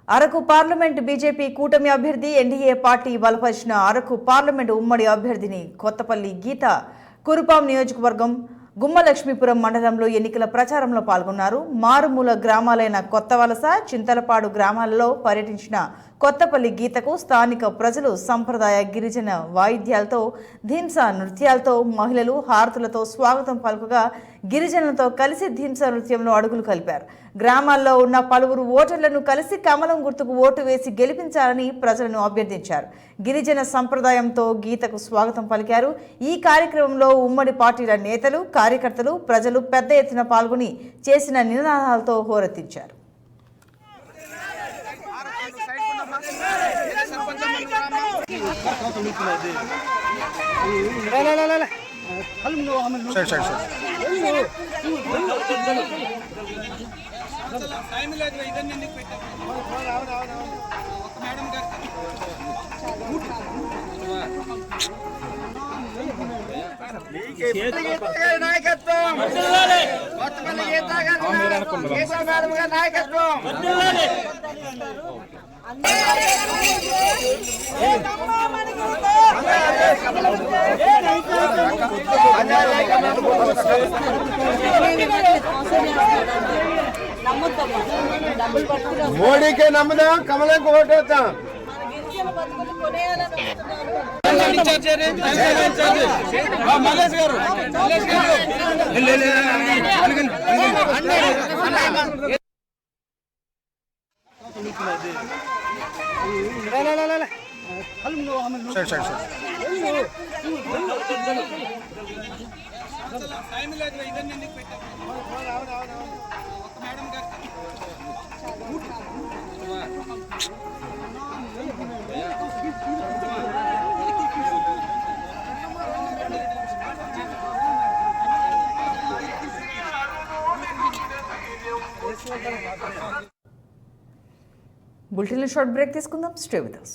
Araku parliament BJP కూటమి అభ్యర్థి NDA party బలపరిచిన అరకు పార్లమెంట్ ఉమ్మడి అభ్యర్థిని కొత్తపల్లి గీత కురుపాం నియోజకవర్గం గుమ్మలక్ష్మీపురం మండలంలో ఎన్నికల ప్రచారంలో పాల్గొన్నారు. మారుమూల గ్రామాలైన కొత్తవలస, చింతలపాడు గ్రామాలలో పర్యటించిన కొత్తపల్లి గీతకు స్థానిక ప్రజలు సంప్రదాయ గిరిజన వాయిద్యాలతో, ధింసా నృత్యాలతో, మహిళలు హారతులతో స్వాగతం పలుకగా గిరిజనులతో కలిసి ధింసా నృత్యంలో అడుగులు కలిపారు. గ్రామాల్లో ఉన్న పలువురు ఓటర్లను కలిసి కమలం గుర్తుకు ఓటు వేసి గెలిపించాలని ప్రజలను అభ్యర్థించారు. గిరిజన సంప్రదాయంతో గీతకు స్వాగతం పలికారు. ఈ కార్యక్రమంలో ఉమ్మడి పార్టీల నేతలు, కార్యకర్తలు, ప్రజలు పెద్ద ఎత్తున పాల్గొని చేసిన నినాదాలతో హోరెత్తించారు. మోడీకే నమ్మదాం, కమలంకి ఓటేద్దాం. బులెటిన్లో షార్ట్ బ్రేక్ తీసుకుందాం. Stay with us.